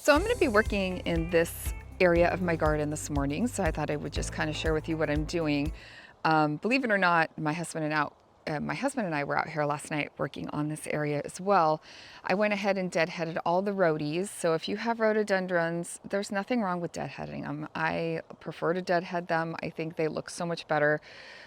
So I'm going to be working in this area of my garden this morning, so I thought I would just kind of share with you what I'm doing. Believe it or not, my husband and I were out here last night working on this area as well. I went ahead and deadheaded all the rhodies. So if you have rhododendrons, there's nothing wrong with deadheading them. I prefer to deadhead them. I think they look so much better.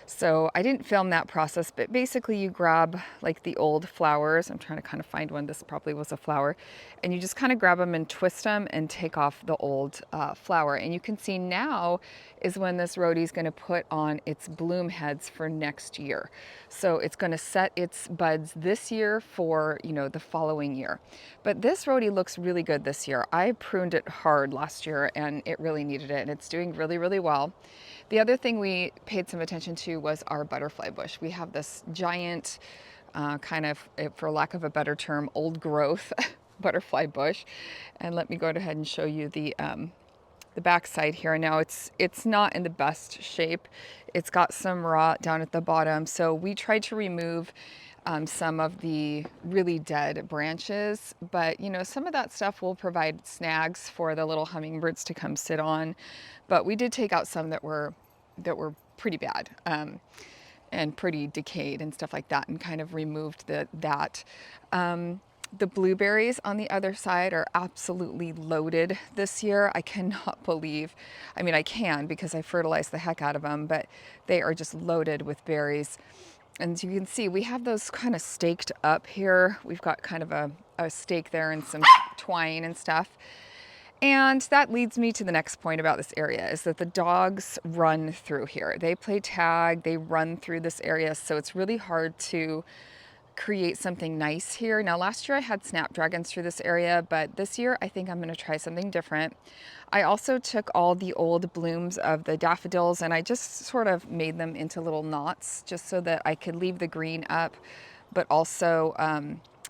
So I didn't film that process, but basically you grab like the old flowers. I'm trying to kind of find one. This probably was a flower. And you just kind of grab them and twist them and take off the old flower. And you can see now is when this rhodie is going to put on its bloom heads for next year. So it's going to set its buds this year for, the following year. But this rhodie looks really good this year. I pruned it hard last year and it really needed it, and it's doing really, really well. The other thing we paid some attention to was our butterfly bush. We have this giant, kind of, for lack of a better term, old growth butterfly bush. And let me go ahead and show you the back side here. Now it's not in the best shape. It's got some rot down at the bottom. So we tried to remove some of the really dead branches, but some of that stuff will provide snags for the little hummingbirds to come sit on. But we did take out some that were pretty bad and pretty decayed and stuff like that, and kind of removed that. The blueberries on the other side are absolutely loaded this year. I cannot believe, I can because I fertilized the heck out of them, but they are just loaded with berries. And you can see we have those kind of staked up here. We've got kind of a stake there and some twine and stuff. And that leads me to the next point about this area, is that the dogs run through here. They play tag, they run through this area, so it's really hard to create something nice here. Now last year I had snapdragons through this area, but this year I think I'm going to try something different. I also took all the old blooms of the daffodils and I just sort of made them into little knots just so that I could leave the green up, but also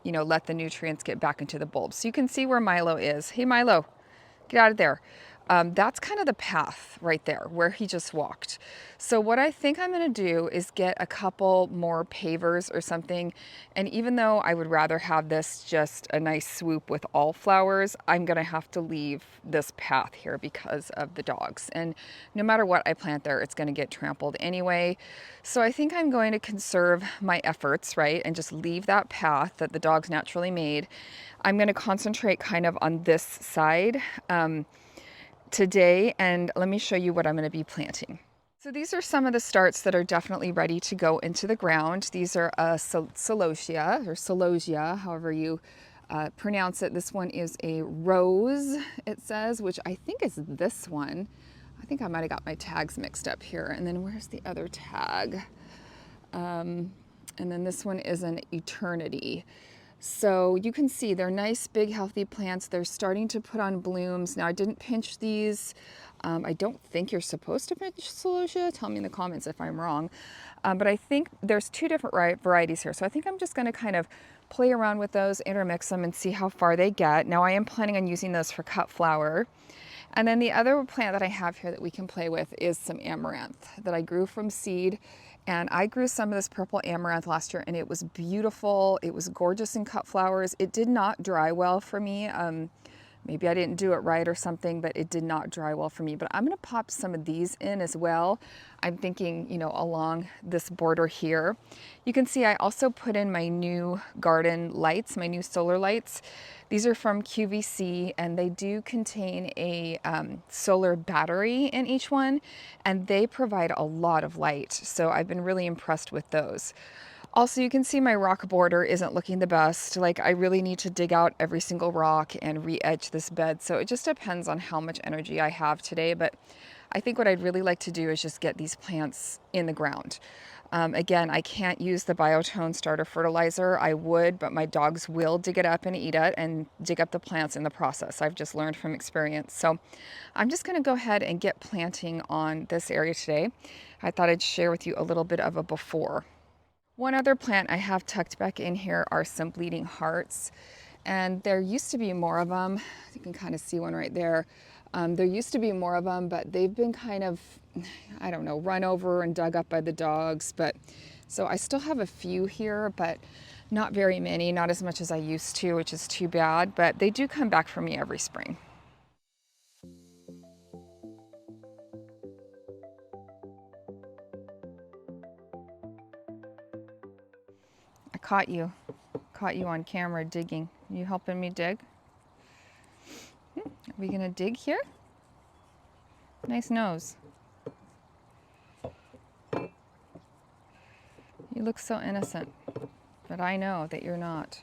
let the nutrients get back into the bulbs. So you can see where Milo is. Hey Milo, get out of there. That's kind of the path right there where he just walked. So what I think I'm going to do is get a couple more pavers or something. And even though I would rather have this just a nice swoop with all flowers, I'm going to have to leave this path here because of the dogs. And no matter what I plant there, it's going to get trampled anyway. So I think I'm going to conserve my efforts, right? And just leave that path that the dogs naturally made. I'm going to concentrate kind of on this side today, and let me show you what I'm going to be planting. So these are some of the starts that are definitely ready to go into the ground. These are celosia, or celosia, however you pronounce it. This one is a rose, it says, which I think is this one. I think I might have got my tags mixed up here. And then where's the other tag? And then this one is an eternity. So you can see they're nice, big, healthy plants. They're starting to put on blooms. Now I didn't pinch these. I don't think you're supposed to pinch celosia. Tell me in the comments if I'm wrong. But I think there's two different varieties here. So I think I'm just gonna kind of play around with those, intermix them and see how far they get. Now I am planning on using those for cut flower. And then the other plant that I have here that we can play with is some amaranth that I grew from seed. And I grew some of this purple amaranth last year and it was beautiful. It was gorgeous in cut flowers. It did not dry well for me. Maybe I didn't do it right or something, but it did not dry well for me. But I'm gonna pop some of these in as well. I'm thinking, along this border here. You can see I also put in my new garden lights, my new solar lights. These are from QVC and they do contain a solar battery in each one, and they provide a lot of light. So I've been really impressed with those. Also, you can see my rock border isn't looking the best. Like I really need to dig out every single rock and re-edge this bed. So it just depends on how much energy I have today. But I think what I'd really like to do is just get these plants in the ground. Again, I can't use the Biotone starter fertilizer. I would, but my dogs will dig it up and eat it and dig up the plants in the process. I've just learned from experience. So I'm just gonna go ahead and get planting on this area today. I thought I'd share with you a little bit of a before. One other plant I have tucked back in here are some bleeding hearts. And there used to be more of them. You can kind of see one right there. There used to be more of them, but they've been kind of, I don't know, run over and dug up by the dogs. But so I still have a few here, but not very many, not as much as I used to, which is too bad. But they do come back for me every spring. caught you on camera digging. You helping me dig? Are we gonna dig here? Nice nose. You look so innocent, but I know that you're not.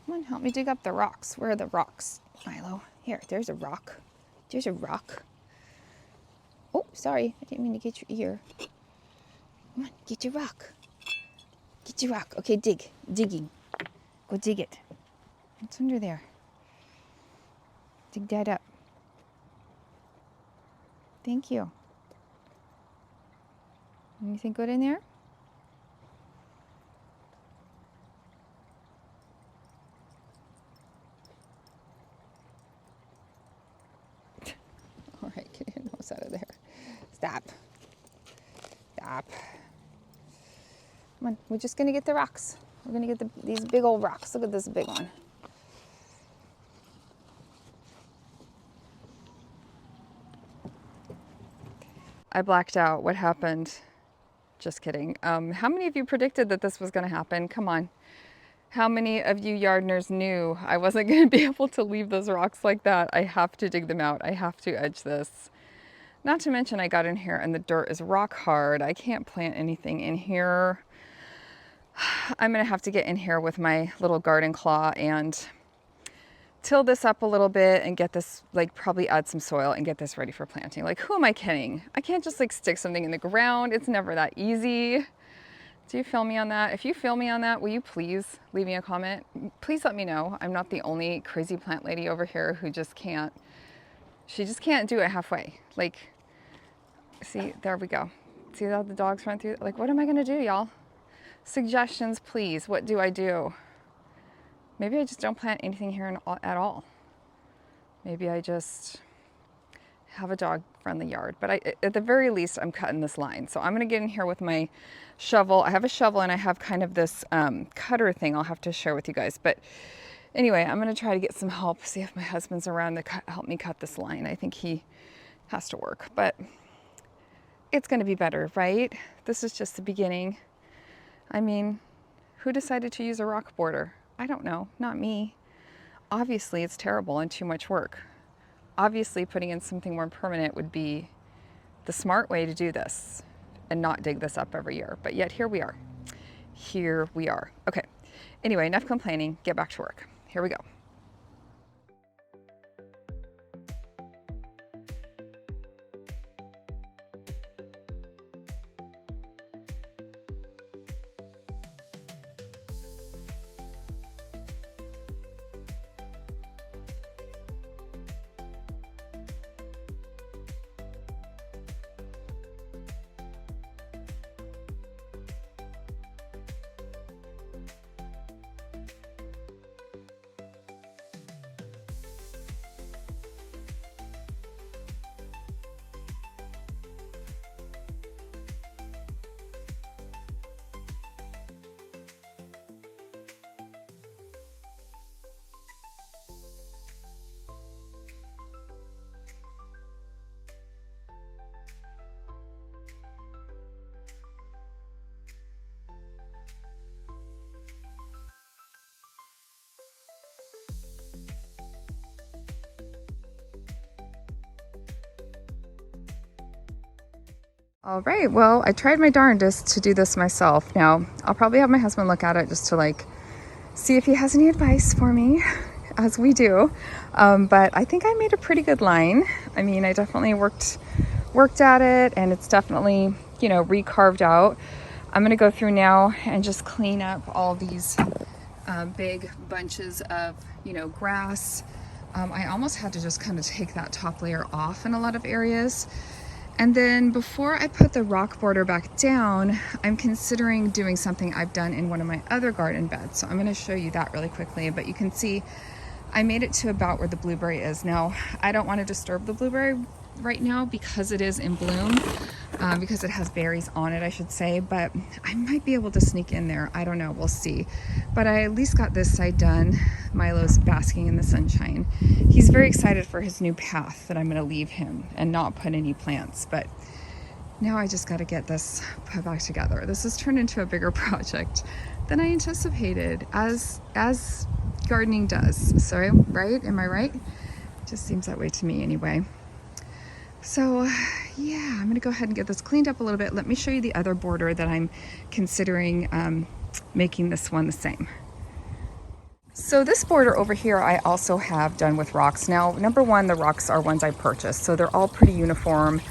Come on, help me dig up the rocks. Where are the rocks, Milo? Here, there's a rock. There's a rock. Oh, sorry, I didn't mean to get your ear. Come on, get your rock. Get your rock. Okay, digging. Go dig it. What's under there? Dig that up. Thank you. Anything good in there? All right, get your nose out of there. Stop. Stop. Come on, we're just gonna get the rocks. We're gonna get these big old rocks. Look at this big one. I blacked out. What happened? Just kidding. How many of you predicted that this was gonna happen? Come on. How many of you Yardners knew I wasn't gonna be able to leave those rocks like that? I have to dig them out. I have to edge this. Not to mention I got in here and the dirt is rock hard. I can't plant anything in here. I'm gonna have to get in here with my little garden claw and till this up a little bit and get this, like probably add some soil and get this ready for planting. Like, who am I kidding? I can't just like stick something in the ground. It's never that easy. Do you feel me on that? If you feel me on that, will you please leave me a comment? Please let me know. I'm not the only crazy plant lady over here who just can't, she just can't do it halfway. Like, see, there we go. See how the dogs run through? Like, what am I gonna do, y'all? Suggestions, please. What do I do? Maybe I just don't plant anything here at all. Maybe I just have a dog-friendly yard. But at the very least, I'm cutting this line. So I'm gonna get in here with my shovel. I have a shovel and I have kind of this cutter thing I'll have to share with you guys. But anyway, I'm gonna try to get some help, see if my husband's around to help me cut this line. I think he has to work, but it's gonna be better, right? This is just the beginning. I mean, who decided to use a rock border? I don't know, not me. Obviously it's terrible and too much work. Obviously putting in something more permanent would be the smart way to do this and not dig this up every year. But yet here we are. Here we are. Okay, anyway, enough complaining, get back to work. Here we go. All right, well, I tried my darndest to do this myself. Now, I'll probably have my husband look at it just to like see if he has any advice for me, as we do. But I think I made a pretty good line. I mean, I definitely worked at it, and it's definitely, you know, recarved out. I'm gonna go through now and just clean up all these big bunches of, you know, grass. I almost had to just kind of take that top layer off in a lot of areas. And then before I put the rock border back down, I'm considering doing something I've done in one of my other garden beds. So I'm gonna show you that really quickly, but you can see I made it to about where the blueberry is. Now, I don't wanna disturb the blueberry right now because it is in bloom, because it has berries on it, I should say, but I might be able to sneak in there. I don't know, we'll see. But I at least got this side done. Milo's basking in the sunshine. He's very excited for his new path that I'm gonna leave him and not put any plants, but Now I just got to get this put back together. This has turned into a bigger project than I anticipated, as gardening does. So, right? Am I right? Just seems that way to me anyway. So yeah, I'm gonna go ahead and get this cleaned up a little bit. Let me show you the other border that I'm considering making this one the same. So this border over here I also have done with rocks. Now, number one, the rocks are ones I purchased, so they're all pretty uniform.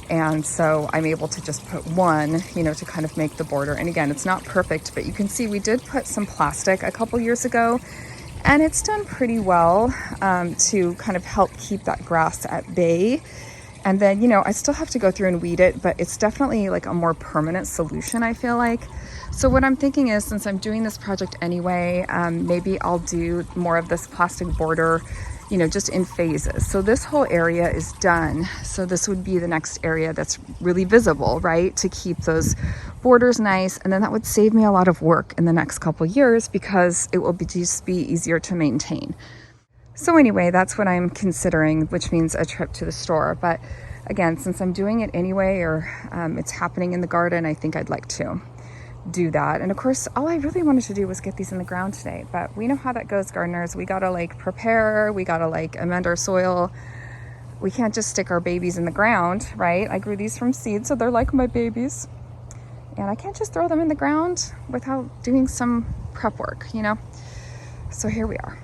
And so I'm able to just put one, you know, to kind of make the border. And again, it's not perfect, but you can see we did put some plastic a couple years ago, and it's done pretty well to kind of help keep that grass at bay. And then, you know, I still have to go through and weed it, but it's definitely like a more permanent solution, I feel like. So what I'm thinking is, since I'm doing this project anyway, maybe I'll do more of this plastic border, you know, just in phases. So this whole area is done. So this would be the next area that's really visible, right? To keep those borders nice. And then that would save me a lot of work in the next couple years, because it will just be easier to maintain. So anyway, that's what I'm considering, which means a trip to the store. But again, since I'm doing it anyway, or it's happening in the garden, I think I'd like to do that. And of course, all I really wanted to do was get these in the ground today, but we know how that goes, gardeners. We gotta like prepare, we gotta like amend our soil. We can't just stick our babies in the ground, right? I grew these from seed, so they're like my babies. And I can't just throw them in the ground without doing some prep work, you know? So here we are.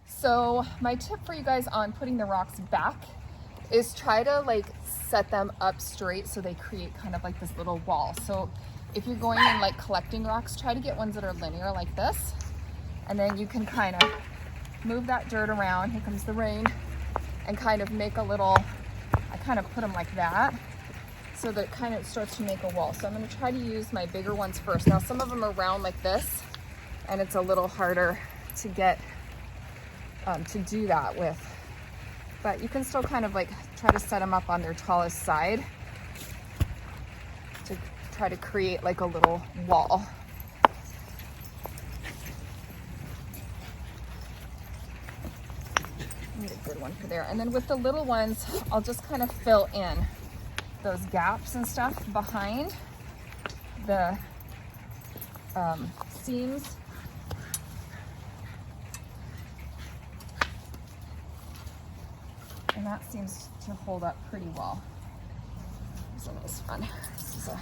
So my tip for you guys on putting the rocks back is try to like set them up straight so they create kind of like this little wall. So if you're going and like collecting rocks, try to get ones that are linear like this. And then you can kind of move that dirt around, here comes the rain, and kind of make a little, I kind of put them like that, so that it kind of starts to make a wall. So I'm gonna try to use my bigger ones first. Now some of them are round like this, and it's a little harder to get to do that with, but you can still kind of like try to set them up on their tallest side to try to create like a little wall. Need a good one for there. And then with the little ones, I'll just kind of fill in those gaps and stuff behind the seams. And that seems to hold up pretty well. This one is fun. This is a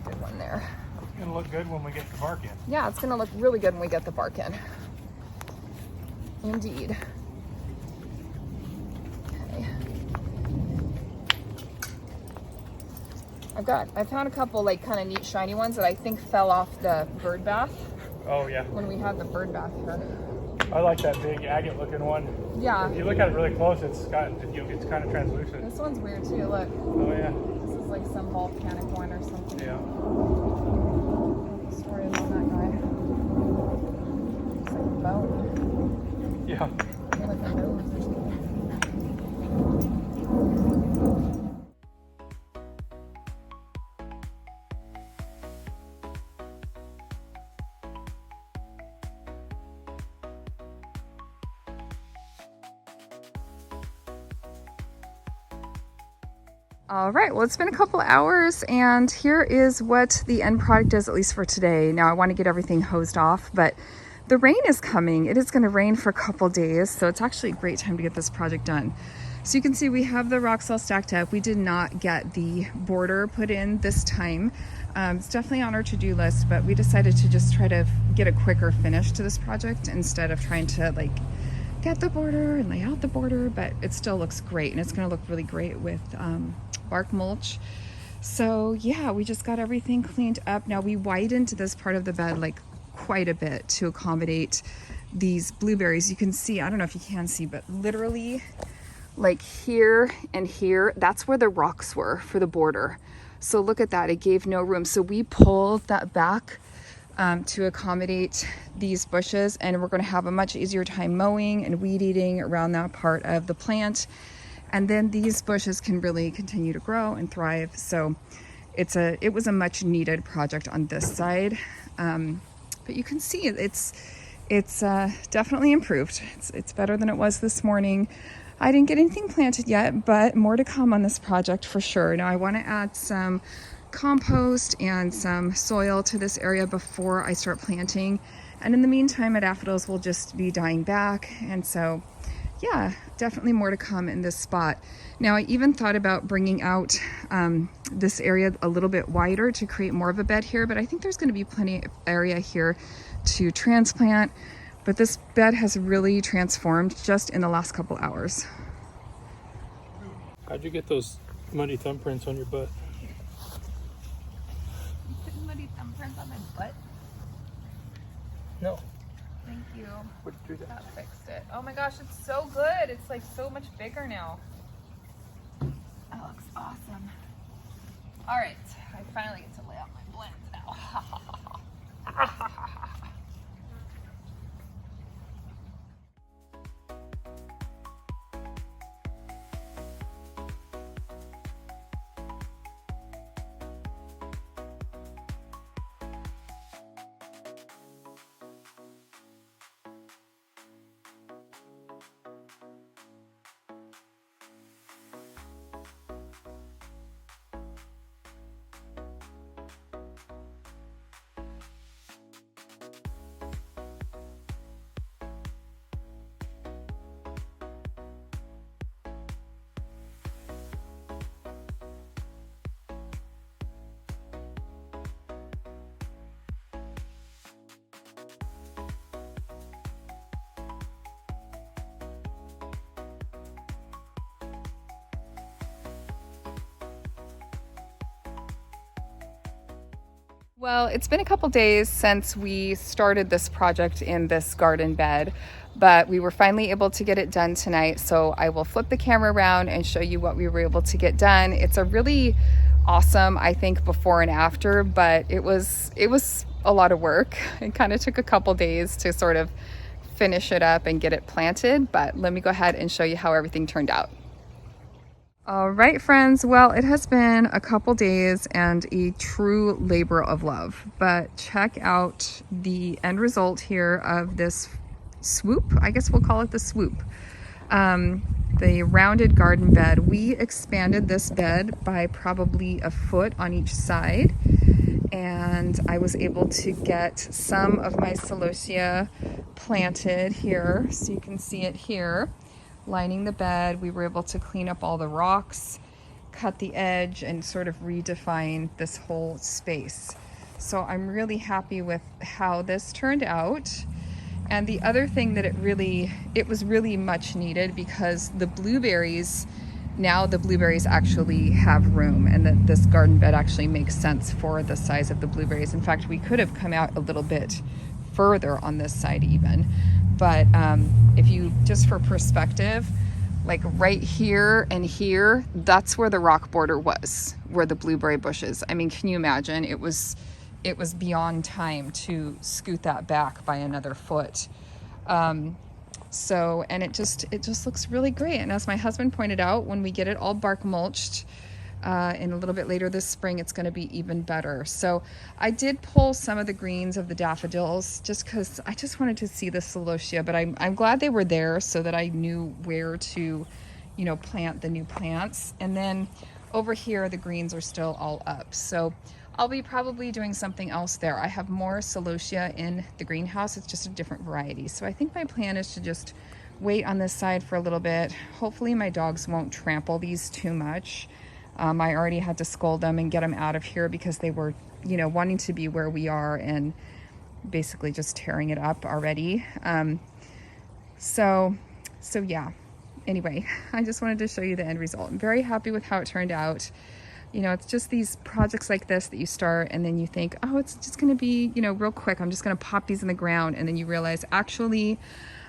good one there. It's gonna look good when we get the bark in. Yeah, it's gonna look really good when we get the bark in. Indeed. Okay. I found a couple like kind of neat shiny ones that I think fell off the bird bath. Oh yeah. When we had the bird bath here. I like that big agate looking one. Yeah. If you look at it really close, it's kind of translucent. This one's weird too, look. Oh yeah. This is like some volcanic one or something. Yeah. Story about that guy. It's like a bone. Yeah. Like a nose or something. All right, well, it's been a couple hours, and here is what the end product is, at least for today. Now I want to get everything hosed off, but the rain is coming. It is going to rain for a couple days, so it's actually a great time to get this project done. So you can see we have the rocks all stacked up. We did not get the border put in this time. It's definitely on our to-do list, but we decided to just try to get a quicker finish to this project instead of trying to like get the border and lay out the border, but it still looks great, and it's going to look really great with bark mulch. So yeah, we just got everything cleaned up. Now we widened this part of the bed like quite a bit to accommodate these blueberries. You can see, I don't know if you can see, but literally like here and here, that's where the rocks were for the border. So look at that, it gave no room. So we pulled that back to accommodate these bushes, and we're going to have a much easier time mowing and weed eating around that part of the plant. And then these bushes can really continue to grow and thrive. So it was a much needed project on this side. But you can see it's definitely improved. It's better than it was this morning. I didn't get anything planted yet, but more to come on this project for sure. Now I want to add some compost and some soil to this area before I start planting. And in the meantime, my daffodils will just be dying back. And so, yeah, definitely more to come in this spot. Now I even thought about bringing out this area a little bit wider to create more of a bed here, but I think there's going to be plenty of area here to transplant. But this bed has really transformed just in the last couple hours. How'd you get those muddy thumbprints on your butt? You put muddy thumbprints on my butt? No. Thank you. What did you do? That fixed it. Oh my gosh, it's so good. It's like so much bigger now. That looks awesome. All right, I finally get to lay out my blends now. Well, it's been a couple days since we started this project in this garden bed, but we were finally able to get it done tonight. So I will flip the camera around and show you what we were able to get done. It's a really awesome, I think, before and after, but it was a lot of work. It kind of took a couple days to sort of finish it up and get it planted, but let me go ahead and show you how everything turned out. All right, friends. Well, it has been a couple days and a true labor of love, but check out the end result here of this swoop. I guess we'll call it the swoop. The rounded garden bed. We expanded this bed by probably a foot on each side, and I was able to get some of my celosia planted here. So you can see it here. Lining the bed, we were able to clean up all the rocks, cut the edge, and sort of redefine this whole space. So I'm really happy with how this turned out. And the other thing that it was really much needed, because the blueberries actually have room, and that this garden bed actually makes sense for the size of the blueberries. In fact, we could have come out a little bit further on this side even. But if you, just for perspective, like right here and here, that's where the rock border was, where the blueberry bushes. I mean, can you imagine? It was beyond time to scoot that back by another foot. So, and it just looks really great. And as my husband pointed out, when we get it all bark mulched, and a little bit later this spring, it's going to be even better. So I did pull some of the greens of the daffodils just because I just wanted to see the celosia, but I'm glad they were there so that I knew where to, plant the new plants. And then over here, the greens are still all up. So I'll be probably doing something else there. I have more celosia in the greenhouse. It's just a different variety. So I think my plan is to just wait on this side for a little bit. Hopefully my dogs won't trample these too much. I already had to scold them and get them out of here because they were, wanting to be where we are and basically just tearing it up already. So yeah. Anyway, I just wanted to show you the end result. I'm very happy with how it turned out. It's just these projects like this that you start and then you think, oh, it's just going to be, real quick. I'm just going to pop these in the ground. And then you realize, actually,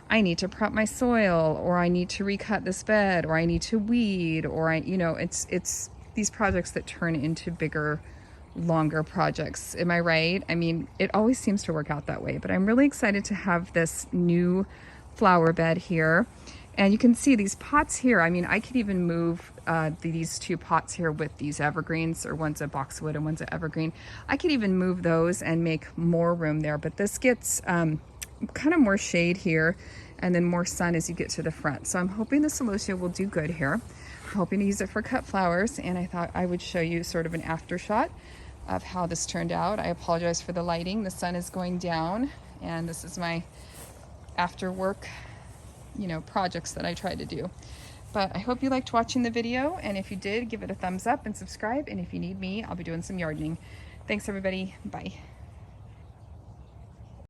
I need to prep my soil, or I need to recut this bed, or I need to weed, or it's these projects that turn into bigger longer projects. Am I right? I mean, it always seems to work out that way, but I'm really excited to have this new flower bed here. And you can see these pots here. I mean, I could even move these two pots here with these evergreens, or one's a boxwood and one's an evergreen. I could even move those and make more room there, but this gets kind of more shade here and then more sun as you get to the front. So I'm hoping the celosia will do good here. I'm hoping to use it for cut flowers, and I thought I would show you sort of an after shot of how this turned out. I apologize for the lighting. The sun is going down, and this is my after work, you know, projects that I tried to do. But I hope you liked watching the video, and if you did, give it a thumbs up and subscribe. And if you need me, I'll be doing some gardening. Thanks everybody. Bye.